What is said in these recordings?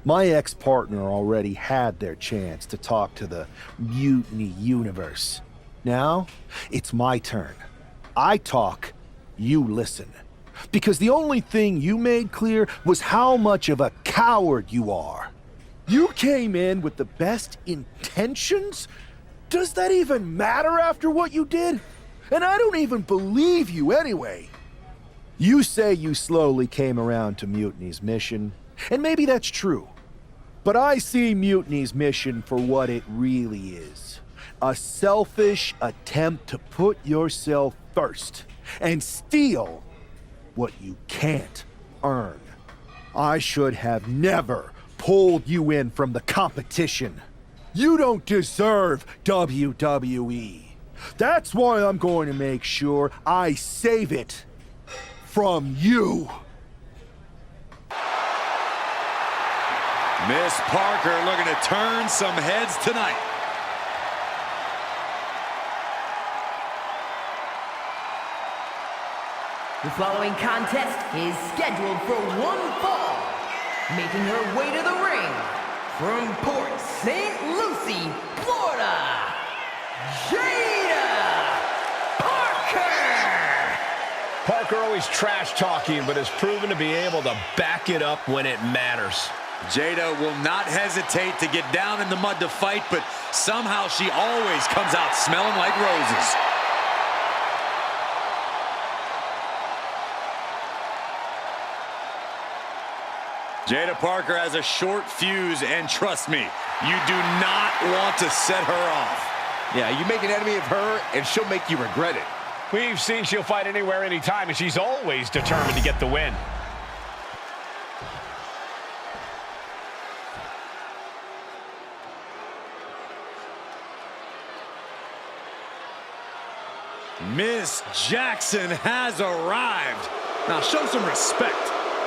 My ex-partner already had their chance to talk to the Mutiny Universe. Now, it's my turn. I talk, you listen. Because the only thing you made clear was how much of a coward you are. You came in with the best intentions? Does that even matter after what you did? And I don't even believe you anyway. You say you slowly came around to Mutiny's mission, and maybe that's true. But I see Mutiny's mission for what it really is. A selfish attempt to put yourself first and steal what you can't earn. I should have never pulled you in from the competition. You don't deserve WWE. That's why I'm going to make sure I save it from you. Miss Parker looking to turn some heads tonight. The following contest is scheduled for one fall. Making her way to the ring from Port St. Lucie, Florida, Jada Parker! Parker always trash talking, but has proven to be able to back it up when it matters. Jada will not hesitate to get down in the mud to fight, but somehow she always comes out smelling like roses. Jada Parker has a short fuse, and trust me, you do not want to set her off. Yeah, you make an enemy of her, and she'll make you regret it. We've seen she'll fight anywhere, anytime, and she's always determined to get the win. Miss Jackson has arrived. Now show some respect.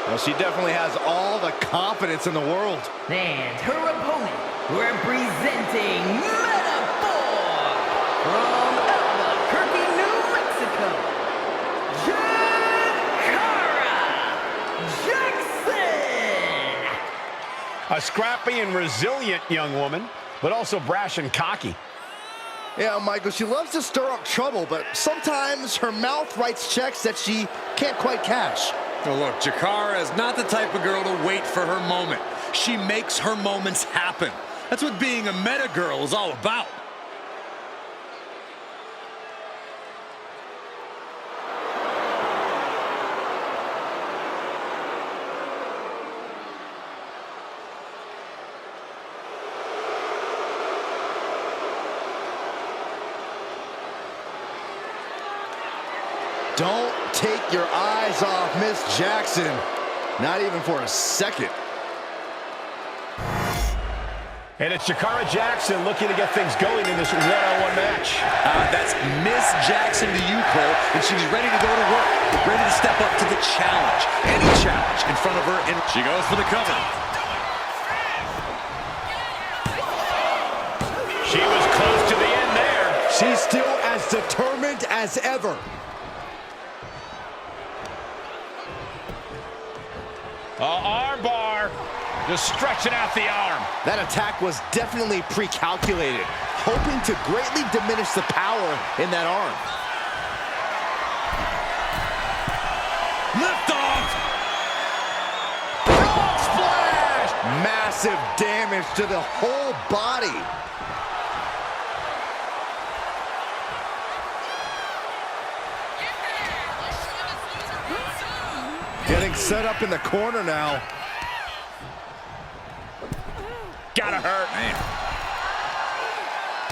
Well, she definitely has all the confidence in the world. And her opponent, representing Metaphor from Albuquerque, New Mexico, Jackson! A scrappy and resilient young woman, but also brash and cocky. Yeah, Michael, she loves to stir up trouble, but sometimes her mouth writes checks that she can't quite cash. Oh, look, Jakara is not the type of girl to wait for her moment. She makes her moments happen. That's what being a meta girl is all about. Don't take your eyes off Miss Jackson. Not even for a second. And it's Jakara Jackson looking to get things going in this one-on-one match. That's Miss Jackson to you, Cole, and she's ready to go to work, ready to step up to the challenge. Any challenge in front of her, and she goes for the cover. She was close to the end there. She's still as determined as ever. Arm bar, just stretching out the arm. That attack was definitely pre-calculated, hoping to greatly diminish the power in that arm. Lift off! Frog splash! Massive damage to the whole body. Getting set up in the corner now. Gotta hurt. Man.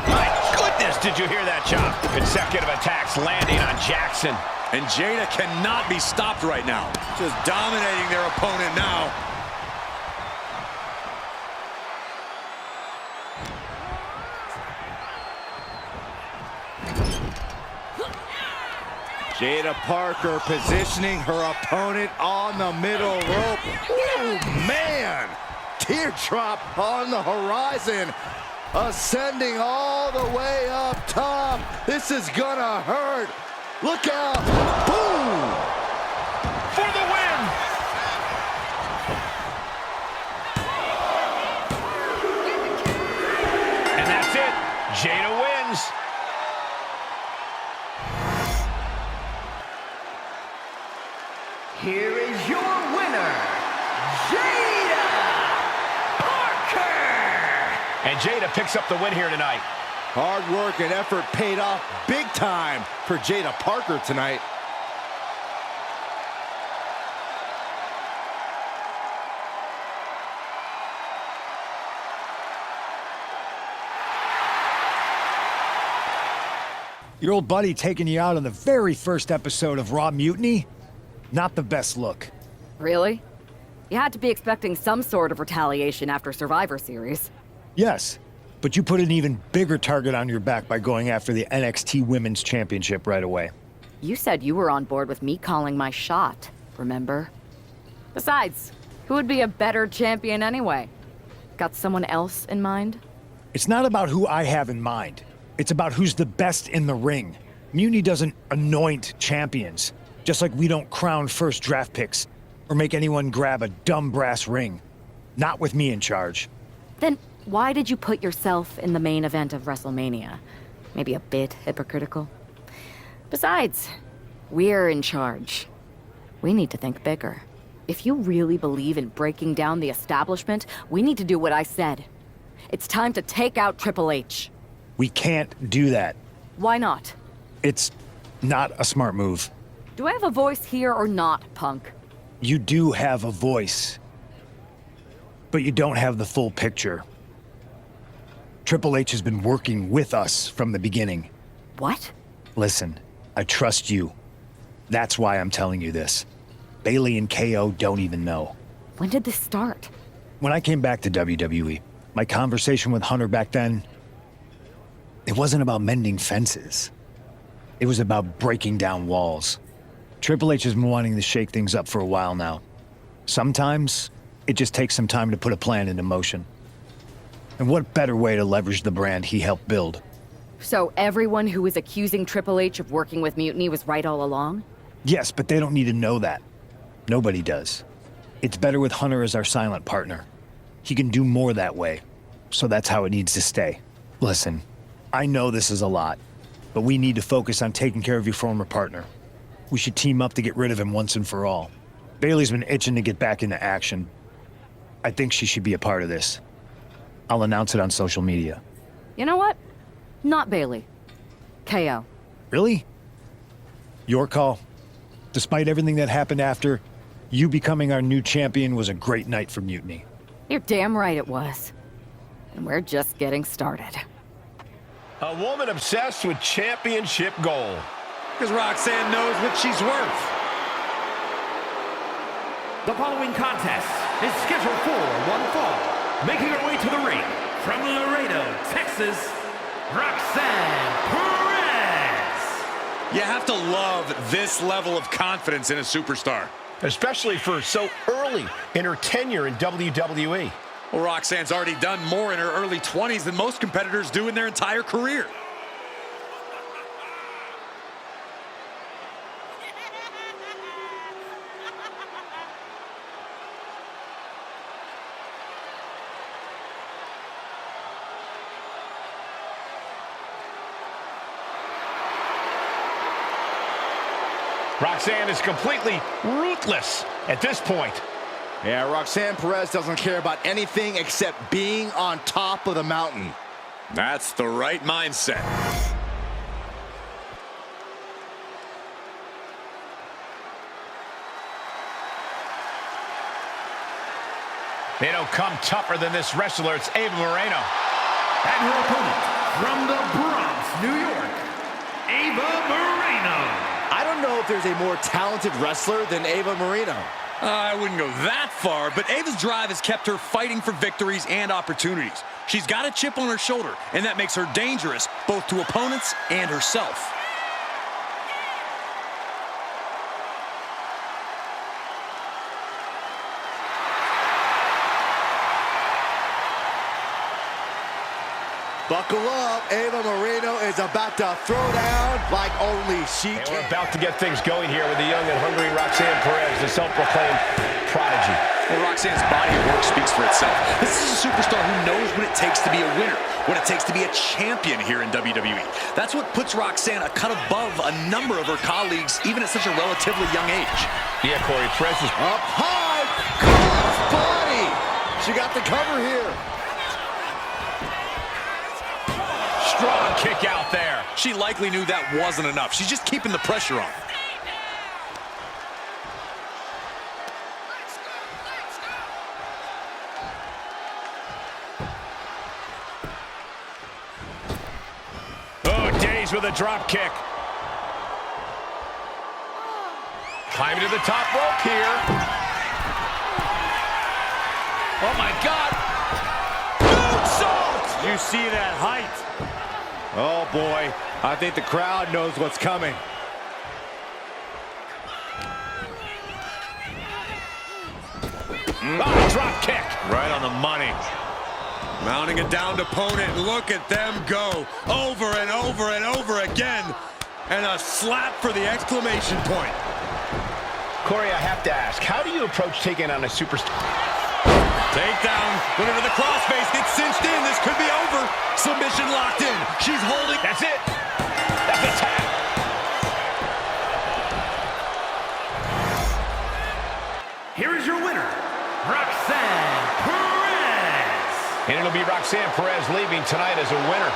My goodness, did you hear that chop? Consecutive attacks landing on Jackson. And Jada cannot be stopped right now. Just dominating their opponent now. Jada Parker positioning her opponent on the middle rope. Oh, man! Teardrop on the horizon. Ascending all the way up top. This is gonna hurt. Look out. Boom! For the win! And Jada picks up the win here tonight. Hard work and effort paid off big time for Jada Parker tonight. Your old buddy taking you out on the very first episode of Raw Mutiny? Not the best look. Really? You had to be expecting some sort of retaliation after Survivor Series. Yes, but you put an even bigger target on your back by going after the NXT Women's Championship right away. You said you were on board with me calling my shot, remember? Besides, who would be a better champion anyway? Got someone else in mind? It's not about who I have in mind. It's about who's the best in the ring. Mutiny doesn't anoint champions, just like we don't crown first draft picks or make anyone grab a dumb brass ring. Not with me in charge. Then why did you put yourself in the main event of WrestleMania? Maybe a bit hypocritical? Besides, we're in charge. We need to think bigger. If you really believe in breaking down the establishment, we need to do what I said. It's time to take out Triple H. We can't do that. Why not? It's not a smart move. Do I have a voice here or not, punk? You do have a voice, but you don't have the full picture. Triple H has been working with us from the beginning. What? Listen, I trust you. That's why I'm telling you this. Bayley and KO don't even know. When did this start? When I came back to WWE, my conversation with Hunter back then, it wasn't about mending fences. It was about breaking down walls. Triple H has been wanting to shake things up for a while now. Sometimes, it just takes some time to put a plan into motion. And what better way to leverage the brand he helped build? So everyone who was accusing Triple H of working with Mutiny was right all along? Yes, but they don't need to know that. Nobody does. It's better with Hunter as our silent partner. He can do more that way. So that's how it needs to stay. Listen, I know this is a lot, but we need to focus on taking care of your former partner. We should team up to get rid of him once and for all. Bayley's been itching to get back into action. I think she should be a part of this. I'll announce it on social media. You know what? Not Bayley. KO. Really? Your call. Despite everything that happened after, you becoming our new champion was a great night for Mutiny. You're damn right it was. And we're just getting started. A woman obsessed with championship gold. Because Roxanne knows what she's worth. The following contest is scheduled for one fall. Making her way to the ring from Laredo, Texas, Roxanne Perez. You have to love this level of confidence in a superstar. Especially for so early in her tenure in WWE. Well, Roxanne's already done more in her early 20s than most competitors do in their entire career. Roxanne is completely ruthless at this point. Yeah, Roxanne Perez doesn't care about anything except being on top of the mountain. That's the right mindset. They don't come tougher than this wrestler. It's Ava Moreno. And her opponent from the Bronx, New York, Ava Moreno. I don't know if there's a more talented wrestler than Ava Moreno. I wouldn't go that far, but Ava's drive has kept her fighting for victories and opportunities. She's got a chip on her shoulder, and that makes her dangerous both to opponents and herself. Buckle up, Ava Moreno is about to throw down like only she And can. we're about to get things going here with the young and hungry Roxanne Perez, the self-proclaimed prodigy. Well, Roxanne's body of work speaks for itself. This is a superstar who knows what it takes to be a winner, what it takes to be a champion here in WWE. That's what puts Roxanne a cut above a number of her colleagues, even at such a relatively young age. Yeah, Corey, Perez is... Up high, cross body. She got the cover here. kick out there. She likely knew that wasn't enough. She's just keeping the pressure on. Oh, Days with a drop kick. Climbing to the top rope here. Oh, my God. Moonsault! You see that height? Oh, boy. I think the crowd knows what's coming. Oh, drop kick. Right on the money. Mounting a downed opponent. Look at them go over and over and over again. And a slap for the exclamation point. Corey, I have to ask, how do you approach taking on a superstar? Takedown, went into the crossface, gets cinched in. This could be over. Submission locked in. She's holding. That's it. That's a tap. Here is your winner, Roxanne Perez. And it'll be Roxanne Perez leaving tonight as a winner.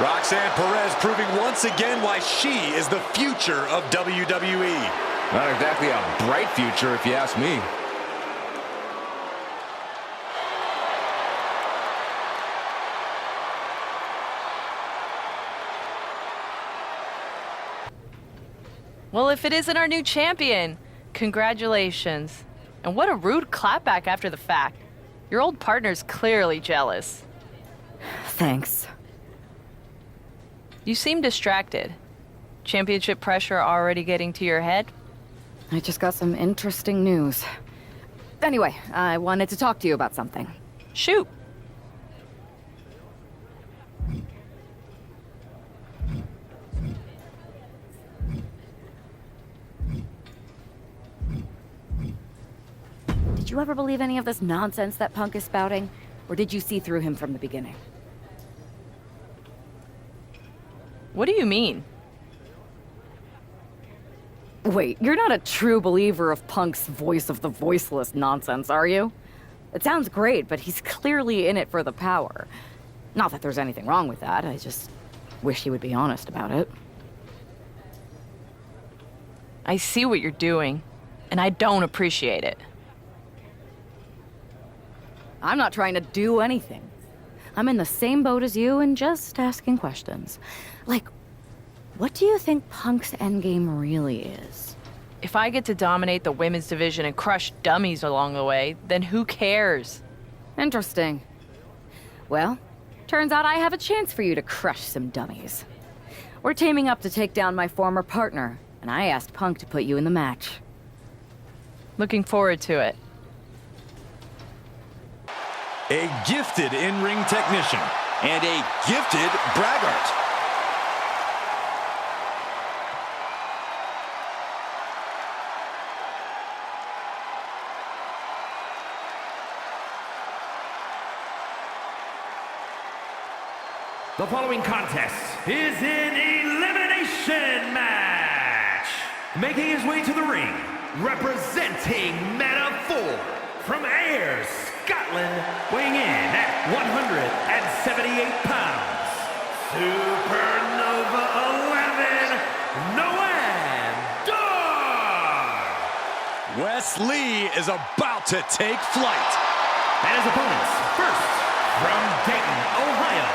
Roxanne Perez proving once again why she is the future of WWE. Not exactly a bright future, if you ask me. Well, if it isn't our new champion, congratulations. And what a rude clapback after the fact. Your old partner's clearly jealous. Thanks. You seem distracted. Championship pressure already getting to your head? I just got some interesting news. Anyway, I wanted to talk to you about something. Shoot. Did you ever believe any of this nonsense that Punk is spouting? Or did you see through him from the beginning? What do you mean? Wait, you're not a true believer of Punk's voice of the voiceless nonsense, are you? It sounds great, but he's clearly in it for the power. Not that there's anything wrong with that, I just wish he would be honest about it. I see what you're doing, and I don't appreciate it. I'm not trying to do anything. I'm in the same boat as you and just asking questions. Like, what do you think Punk's endgame really is? If I get to dominate the women's division and crush dummies along the way, then who cares? Interesting. Well, turns out I have a chance for you to crush some dummies. We're teaming up to take down my former partner, and I asked Punk to put you in the match. Looking forward to it. A gifted in-ring technician and a gifted braggart. The following contest is an elimination match. Making his way to the ring, representing Meta-4 from Ayr, Scotland, weighing in at 178 pounds. Supernova 11, Noam Dar. Wes Lee is about to take flight. And his opponents, first, from Dayton, Ohio,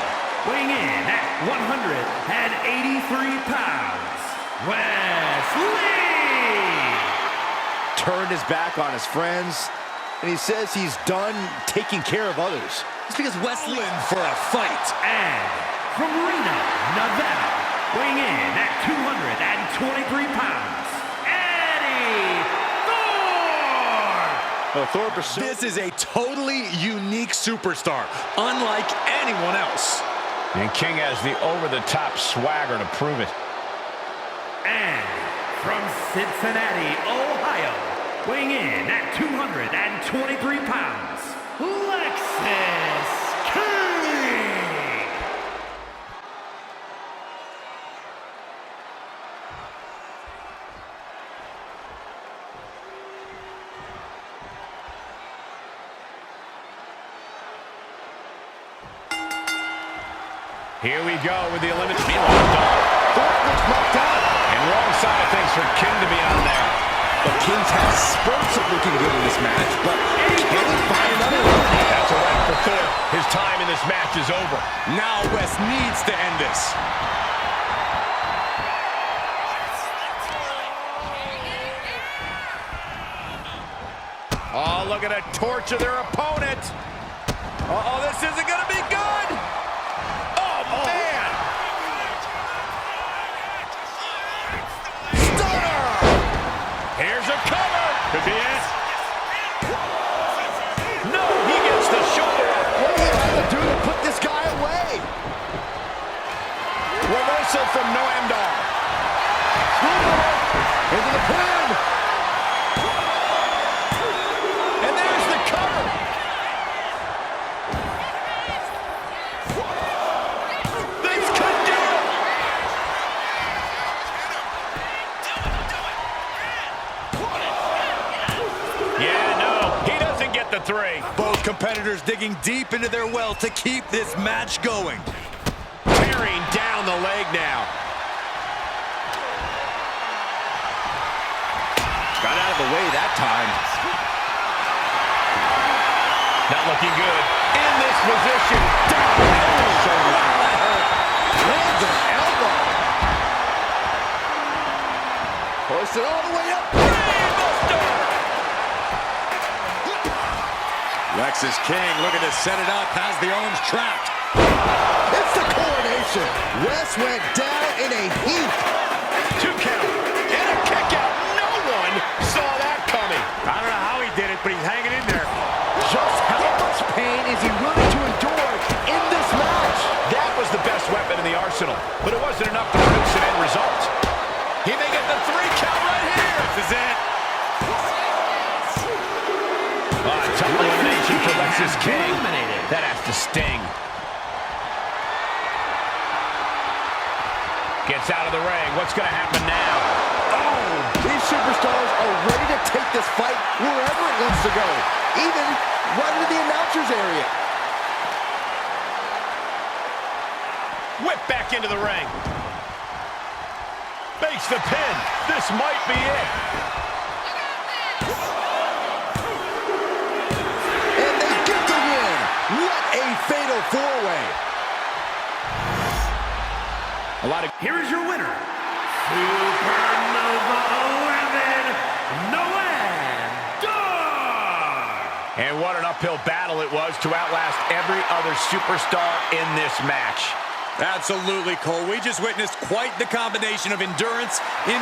weighing in at 183 pounds, Wes Lee! Turned his back on his friends, and he says he's done taking care of others. It's because Wes Lee in for a fight. And from Reno, Nevada, weighing in at 223 pounds, Eddie Thorpe! Oh, Thorpe is so... This is a totally unique superstar, unlike anyone else. And King has the over-the-top swagger to prove it. And from Cincinnati, Ohio, weighing in at 223 pounds, Lexis King! Here we go with the elimination. And wrong side of things for King to be on there. But King's had spurts of looking good in this match, but can he find another one? That's a wrap for Thor. His time in this match is over. Now Wes needs to end this. Oh, look at a torch of their opponent. Uh-oh, this isn't going to be good. Oh, man. Stunner. Here's a cover. Could be it. No, he gets the shoulder up. What do you have to do to put this guy away? Reversal from Noamdar. Into the pin. And there's the cover. This could do it. Yeah, no, he doesn't get the 3. Both competitors digging deep into their well to keep this match going. Tearing down the leg now. Got out of the way that time. Not looking good. In this position. Down. Shoulder. That hurt. Lands an elbow. Pushed it all the way up. Lexus King looking to set it up, has the arms trapped. It's the coronation. Wes went down in a heap. 2 count. And a kick out. No one saw that coming. I don't know how he did it, but he's hanging in there. Just how much pain is he willing to endure in this match? That was the best weapon in the arsenal, but it wasn't enough to produce an end result. He may get the 3 count right here. This is it. Tough elimination for Lexus King. That has to sting. Gets out of the ring. What's going to happen now? Oh, these superstars are ready to take this fight wherever it wants to go, even right into the announcer's area. Whip back into the ring. Makes the pin. This might be it. And they get the win. What a fatal four-way. A lot of... Here is your winner, Supernova 11, Noamdar. And what an uphill battle it was to outlast every other superstar in this match. Absolutely, Cole. We just witnessed quite the combination of endurance in